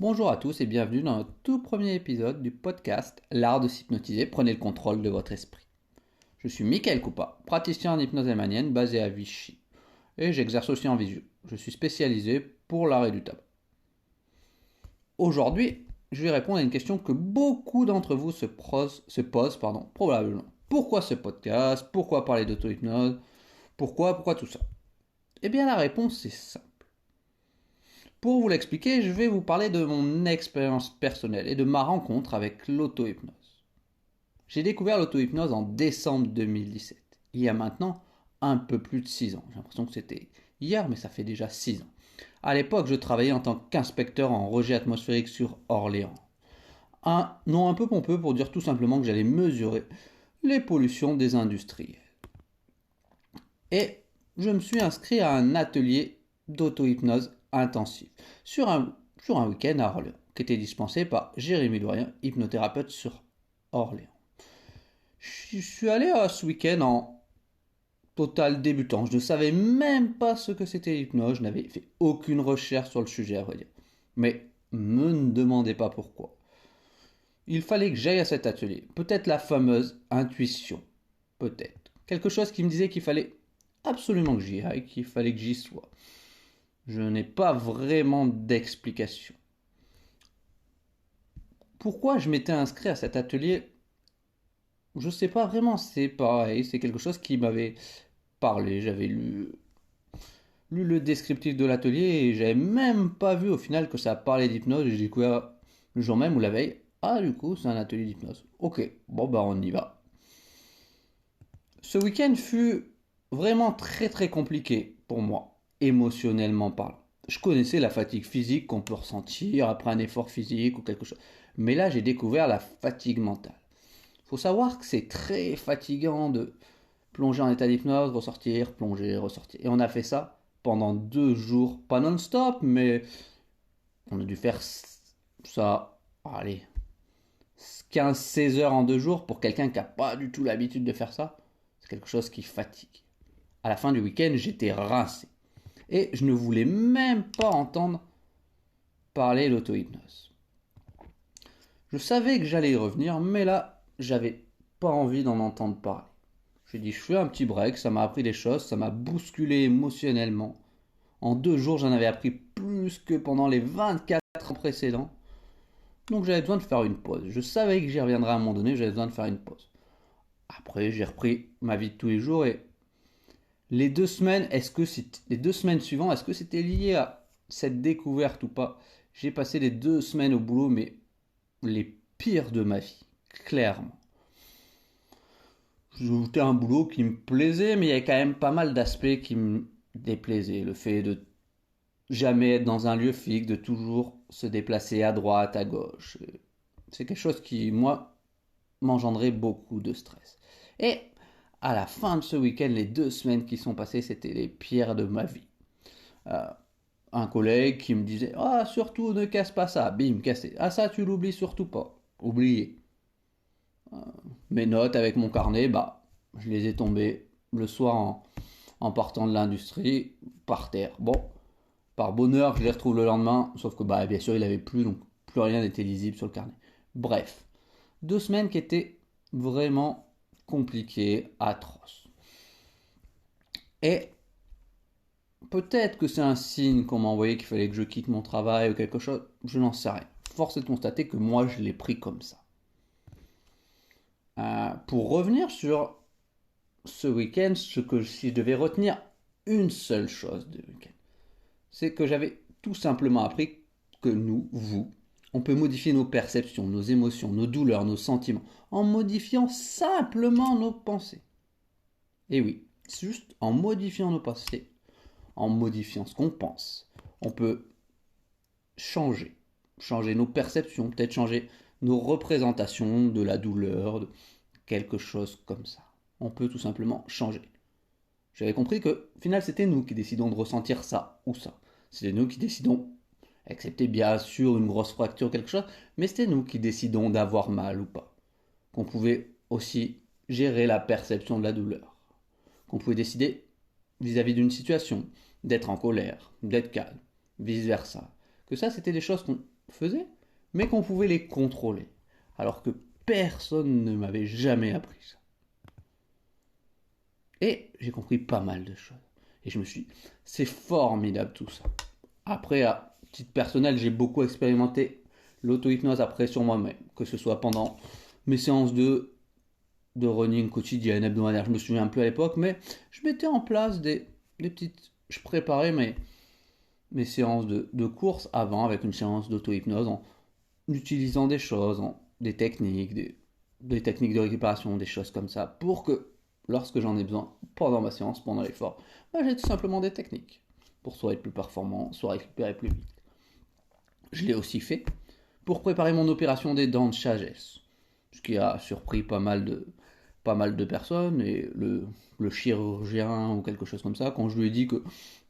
Bonjour à tous et bienvenue dans notre tout premier épisode du podcast L'art de s'hypnotiser, prenez le contrôle de votre esprit. Je suis Mickaël Coupa, praticien en hypnose riemannienne basé à Vichy et j'exerce aussi en visio. Je suis spécialisé pour l'arrêt du tabac. Aujourd'hui, je vais répondre à une question que beaucoup d'entre vous se posent probablement. Pourquoi ce podcast? Pourquoi parler d'auto-hypnose? Pourquoi tout ça? Eh bien la réponse est simple. Pour vous l'expliquer, je vais vous parler de mon expérience personnelle et de ma rencontre avec l'auto-hypnose. J'ai découvert l'auto-hypnose en décembre 2017, il y a maintenant un peu plus de 6 ans. J'ai l'impression que c'était hier, mais ça fait déjà 6 ans. À l'époque, je travaillais en tant qu'inspecteur en rejet atmosphérique sur Orléans. Un nom un peu pompeux pour dire tout simplement que j'allais mesurer les pollutions des industriels. Et je me suis inscrit à un atelier d'auto-hypnose intensive sur un week-end à Orléans, qui était dispensé par Jérémy Doyen, hypnothérapeute sur Orléans. Je suis allé à ce week-end en total débutant. Je ne savais même pas ce que c'était l'hypnose, je n'avais fait aucune recherche sur le sujet à vrai dire. Mais me demandez pas pourquoi. Il fallait que j'aille à cet atelier. Peut-être la fameuse intuition. Peut-être. Quelque chose qui me disait qu'il fallait absolument que j'y aille, qu'il fallait que j'y sois. Je n'ai pas vraiment d'explication. Pourquoi je m'étais inscrit à cet atelier? Je ne sais pas vraiment, c'est pareil, c'est quelque chose qui m'avait parlé. J'avais lu le descriptif de l'atelier et j'avais même pas vu au final que ça parlait d'hypnose. J'ai découvert le jour même ou la veille. Ah, du coup, c'est un atelier d'hypnose. Ok, bon, bah, on y va. Ce week-end fut vraiment très très compliqué pour moi, émotionnellement parlant. Je connaissais la fatigue physique qu'on peut ressentir après un effort physique ou quelque chose. Mais là, j'ai découvert la fatigue mentale. Il faut savoir que c'est très fatigant de plonger en état d'hypnose, ressortir, plonger, ressortir. Et on a fait ça pendant 2 jours, pas non-stop, mais on a dû faire ça, allez, 15-16 heures en 2 jours pour quelqu'un qui n'a pas du tout l'habitude de faire ça. C'est quelque chose qui fatigue. À la fin du week-end, j'étais rincé. Et je ne voulais même pas entendre parler l'auto-hypnose. Je savais que j'allais y revenir, mais là, j'avais pas envie d'en entendre parler. J'ai dit, je fais un petit break, ça m'a appris des choses, ça m'a bousculé émotionnellement. En 2 jours, j'en avais appris plus que pendant les 24 ans précédents. Donc j'avais besoin de faire une pause. Je savais que j'y reviendrais à un moment donné, j'avais besoin de faire une pause. Après, j'ai repris ma vie de tous les jours et les 2 semaines suivantes, est-ce que c'était lié à cette découverte ou pas? J'ai passé les 2 semaines au boulot, mais les pires de ma vie, clairement. C'était un boulot qui me plaisait, mais il y avait quand même pas mal d'aspects qui me déplaisaient. Le fait de jamais être dans un lieu fixe, de toujours se déplacer à droite, à gauche. C'est quelque chose qui, moi, m'engendrait beaucoup de stress. Et à la fin de ce week-end, les 2 semaines qui sont passées, c'était les pires de ma vie. Euh, un collègue qui me disait ah, surtout ne casse pas ça, bim, cassé. Ah, ça, tu l'oublies surtout pas. Oublié. Mes notes avec mon carnet, bah, je les ai tombées le soir en partant de l'industrie par terre. Bon, par bonheur, je les retrouve le lendemain, sauf que bah, bien sûr, il avait plus, donc plus rien n'était lisible sur le carnet. Bref, 2 semaines qui étaient vraiment compliquées, atroces. Et peut-être que c'est un signe qu'on m'a envoyé qu'il fallait que je quitte mon travail ou quelque chose, je n'en sais rien. Force est de constater que moi, je l'ai pris comme ça. Pour revenir sur ce week-end, si je devais retenir une seule chose de week-end, c'est que j'avais tout simplement appris que nous, vous, on peut modifier nos perceptions, nos émotions, nos douleurs, nos sentiments, en modifiant simplement nos pensées. Et oui, c'est juste en modifiant nos pensées, en modifiant ce qu'on pense, on peut changer. Changer nos perceptions, peut-être changer nos représentations de la douleur, de quelque chose comme ça. On peut tout simplement changer. J'avais compris que, au final, c'était nous qui décidons de ressentir ça ou ça. C'était nous qui décidons, excepté bien sûr une grosse fracture ou quelque chose, mais c'était nous qui décidons d'avoir mal ou pas. Qu'on pouvait aussi gérer la perception de la douleur. Qu'on pouvait décider, vis-à-vis d'une situation, d'être en colère, d'être calme, vice-versa. Que ça, c'était des choses qu'on faisaient, mais qu'on pouvait les contrôler. Alors que personne ne m'avait jamais appris ça. Et j'ai compris pas mal de choses. Et je me suis dit, c'est formidable tout ça. Après, à titre personnel, j'ai beaucoup expérimenté l'auto-hypnose après sur moi-même, que ce soit pendant mes séances de running quotidienne, hebdomadaire, je me souviens plus à l'époque, mais je mettais en place des petites... Je préparais mes séances de course avant avec une séance d'auto-hypnose en utilisant des choses, des techniques, des techniques de récupération, des choses comme ça, pour que lorsque j'en ai besoin, pendant ma séance, pendant l'effort, j'ai tout simplement des techniques pour soit être plus performant, soit récupérer plus vite. Je l'ai aussi fait pour préparer mon opération des dents de sagesse, ce qui a surpris pas mal de personnes, et le chirurgien ou quelque chose comme ça, quand je lui ai dit que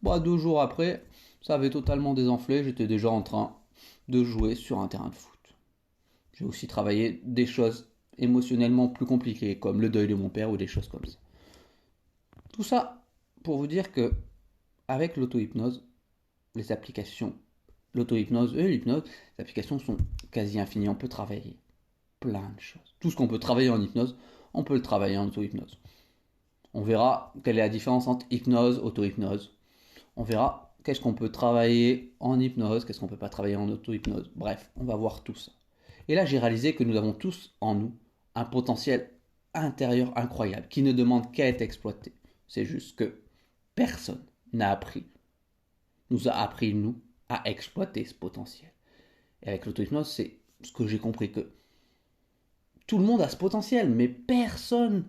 2 jours après, ça avait totalement désenflé, j'étais déjà en train de jouer sur un terrain de foot. J'ai aussi travaillé des choses émotionnellement plus compliquées, comme le deuil de mon père ou des choses comme ça. Tout ça pour vous dire que avec l'auto-hypnose, les applications, l'auto-hypnose et l'hypnose, les applications sont quasi infinies. On peut travailler plein de choses. Tout ce qu'on peut travailler en hypnose, on peut le travailler en auto-hypnose. On verra quelle est la différence entre hypnose, auto-hypnose. On verra qu'est-ce qu'on peut travailler en hypnose, qu'est-ce qu'on ne peut pas travailler en auto-hypnose. Bref, on va voir tout ça. Et là, j'ai réalisé que nous avons tous en nous un potentiel intérieur incroyable qui ne demande qu'à être exploité. C'est juste que personne nous a appris, nous, à exploiter ce potentiel. Et avec l'auto-hypnose, c'est ce que j'ai compris, que tout le monde a ce potentiel, mais personne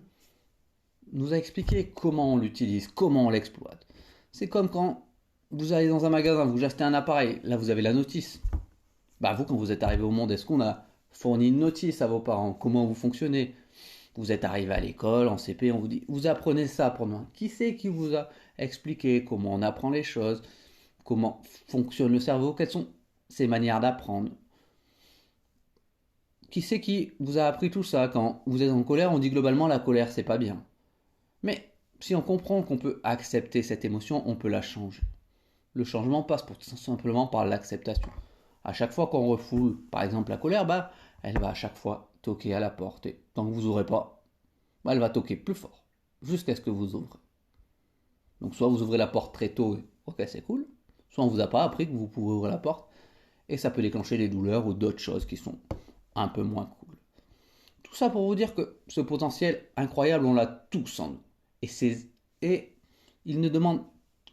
nous a expliqué comment on l'utilise, comment on l'exploite. C'est comme quand vous allez dans un magasin, vous achetez un appareil, là vous avez la notice. Vous, quand vous êtes arrivé au monde, est-ce qu'on a fourni une notice à vos parents? Comment vous fonctionnez? Vous êtes arrivé à l'école, en CP, on vous dit, vous apprenez ça pour moi. Qui c'est qui vous a expliqué comment on apprend les choses? Comment fonctionne le cerveau? Quelles sont ses manières d'apprendre? Qui c'est qui vous a appris tout ça? Quand vous êtes en colère, on dit globalement la colère c'est pas bien. Mais si on comprend qu'on peut accepter cette émotion, on peut la changer. Le changement passe tout simplement par l'acceptation. À chaque fois qu'on refoule, par exemple, la colère, elle va à chaque fois toquer à la porte. Et tant que vous n'ouvrez pas, elle va toquer plus fort, jusqu'à ce que vous ouvrez. Donc soit vous ouvrez la porte très tôt, et ok c'est cool, soit on vous a pas appris que vous pouvez ouvrir la porte, et ça peut déclencher des douleurs ou d'autres choses qui sont un peu moins cool. Tout ça pour vous dire que ce potentiel incroyable, on l'a tous en nous. Et il ne demande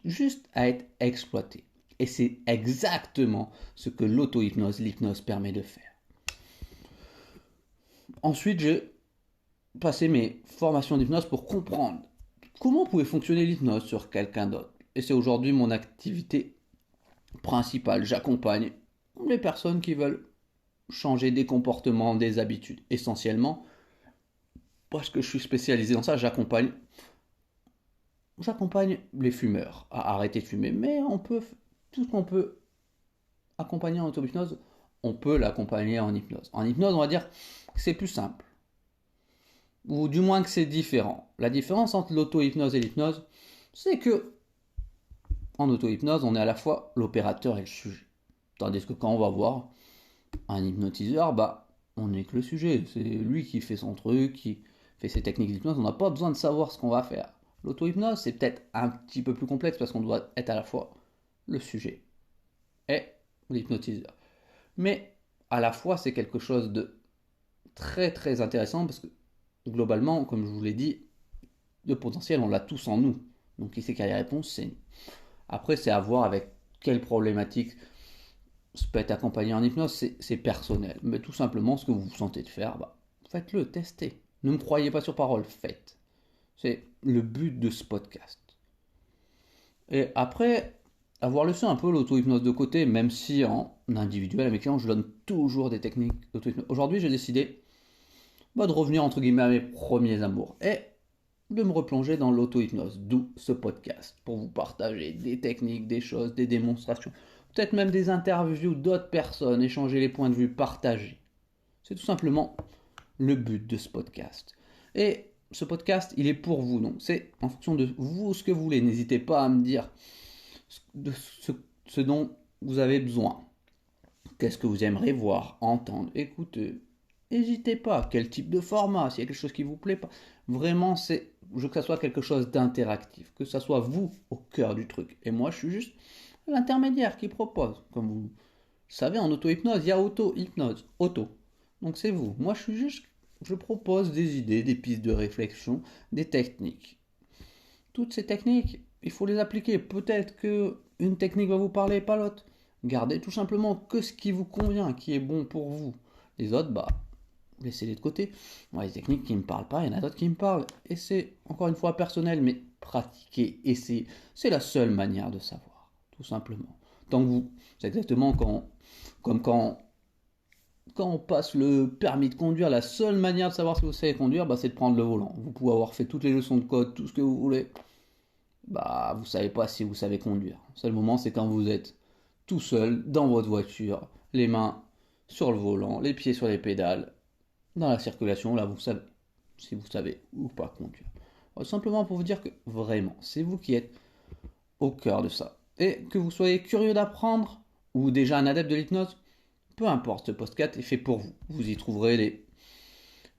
juste à être exploité. Et c'est exactement ce que l'auto-hypnose, l'hypnose permet de faire. Ensuite, j'ai passé mes formations d'hypnose pour comprendre comment pouvait fonctionner l'hypnose sur quelqu'un d'autre. Et c'est aujourd'hui mon activité principale. J'accompagne les personnes qui veulent changer des comportements, des habitudes. Essentiellement, parce que je suis spécialisé dans ça, j'accompagne les fumeurs à arrêter de fumer. Mais tout ce qu'on peut accompagner en auto-hypnose, on peut l'accompagner en hypnose. En hypnose, on va dire que c'est plus simple. Ou du moins que c'est différent. La différence entre l'auto-hypnose et l'hypnose, c'est que en auto-hypnose, on est à la fois l'opérateur et le sujet. Tandis que quand on va voir un hypnotiseur, on n'est que le sujet. C'est lui qui fait son truc, qui fait ses techniques d'hypnose. On n'a pas besoin de savoir ce qu'on va faire. L'auto-hypnose, c'est peut-être un petit peu plus complexe parce qu'on doit être à la fois le sujet et l'hypnotiseur. Mais à la fois, c'est quelque chose de très très intéressant parce que globalement, comme je vous l'ai dit, le potentiel, on l'a tous en nous. Donc qui c'est qui a les réponses, c'est nous. Après, c'est à voir avec quelle problématique ça peut être accompagné en hypnose, c'est personnel. Mais tout simplement, ce que vous vous sentez de faire, faites-le, testez. Ne me croyez pas sur parole, faites. C'est le but de ce podcast. Et après avoir laissé un peu l'auto-hypnose de côté, même si en individuel à mes clients, je donne toujours des techniques d'auto-hypnose. Aujourd'hui, j'ai décidé de revenir entre guillemets à mes premiers amours et de me replonger dans l'auto-hypnose, d'où ce podcast, pour vous partager des techniques, des choses, des démonstrations, peut-être même des interviews d'autres personnes, échanger les points de vue, partager. C'est tout simplement le but de ce podcast. Et ce podcast, il est pour vous, donc c'est en fonction de vous ce que vous voulez. N'hésitez pas à me dire ce dont vous avez besoin. Qu'est-ce que vous aimeriez voir, entendre, écouter? N'hésitez pas. Quel type de format? S'il y a quelque chose qui vous plaît pas. Vraiment, je veux que ça soit quelque chose d'interactif. Que ça soit vous au cœur du truc. Et moi, je suis juste l'intermédiaire qui propose. Comme vous savez, en auto-hypnose, il y a auto-hypnose. Auto. Donc c'est vous. Moi, je propose des idées, des pistes de réflexion, des techniques. Toutes ces techniques, il faut les appliquer. Peut-être que une technique va vous parler et pas l'autre. Gardez tout simplement que ce qui vous convient, qui est bon pour vous. Les autres, laissez-les de côté. Moi, les techniques qui ne me parlent pas, il y en a d'autres qui me parlent. Et c'est, encore une fois, personnel, mais pratiquer, essayer. C'est la seule manière de savoir, tout simplement. Tant que vous, c'est exactement comme quand on passe le permis de conduire, la seule manière de savoir si vous savez conduire, c'est de prendre le volant. Vous pouvez avoir fait toutes les leçons de code, tout ce que vous voulez. Vous savez pas si vous savez conduire. Le seul moment, c'est quand vous êtes tout seul dans votre voiture, les mains sur le volant, les pieds sur les pédales, dans la circulation, là vous savez si vous savez ou pas conduire. Simplement pour vous dire que vraiment, c'est vous qui êtes au cœur de ça. Et que vous soyez curieux d'apprendre ou déjà un adepte de l'hypnose, peu importe, ce podcast est fait pour vous. Vous y trouverez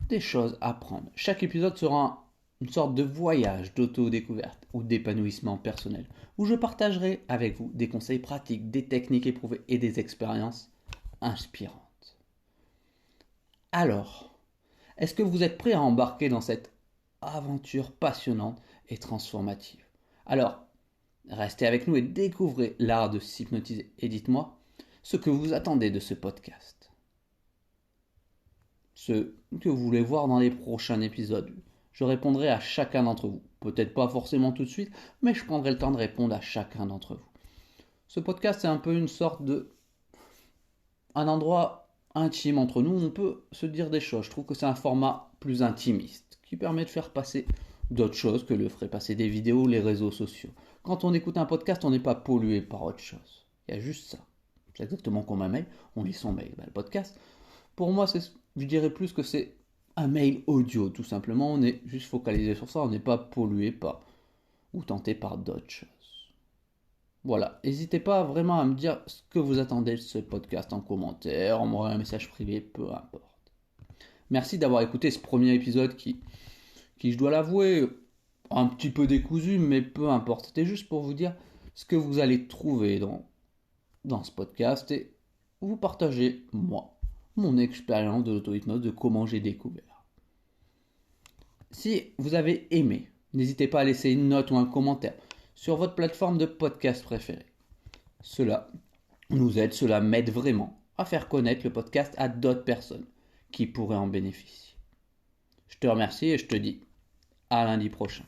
des choses à apprendre. Chaque épisode sera une sorte de voyage d'auto-découverte ou d'épanouissement personnel, où je partagerai avec vous des conseils pratiques, des techniques éprouvées et des expériences inspirantes. Alors, est-ce que vous êtes prêt à embarquer dans cette aventure passionnante et transformative? Alors, restez avec nous et découvrez l'art de s'hypnotiser. Et dites-moi ce que vous attendez de ce podcast. Ce que vous voulez voir dans les prochains épisodes. Je répondrai à chacun d'entre vous. Peut-être pas forcément tout de suite, mais je prendrai le temps de répondre à chacun d'entre vous. Ce podcast, c'est un peu une sorte de... un endroit intime entre nous où on peut se dire des choses. Je trouve que c'est un format plus intimiste, qui permet de faire passer d'autres choses que le ferait passer des vidéos ou les réseaux sociaux. Quand on écoute un podcast, on n'est pas pollué par autre chose. Il y a juste ça. C'est exactement comme un mail, on lit son mail. Le podcast, pour moi, je dirais plus que c'est un mail audio, tout simplement. On est juste focalisé sur ça, on n'est pas pollué par ou tenté par d'autres choses. Voilà, n'hésitez pas vraiment à me dire ce que vous attendez de ce podcast en commentaire, en m'envoyant un message privé, peu importe. Merci d'avoir écouté ce premier épisode qui je dois l'avouer, un petit peu décousu, mais peu importe. C'était juste pour vous dire ce que vous allez trouver dans ce podcast et vous partager, moi, mon expérience de l'auto-hypnose, de comment j'ai découvert. Si vous avez aimé, n'hésitez pas à laisser une note ou un commentaire sur votre plateforme de podcast préférée. Cela nous aide, cela m'aide vraiment à faire connaître le podcast à d'autres personnes qui pourraient en bénéficier. Je te remercie et je te dis à lundi prochain.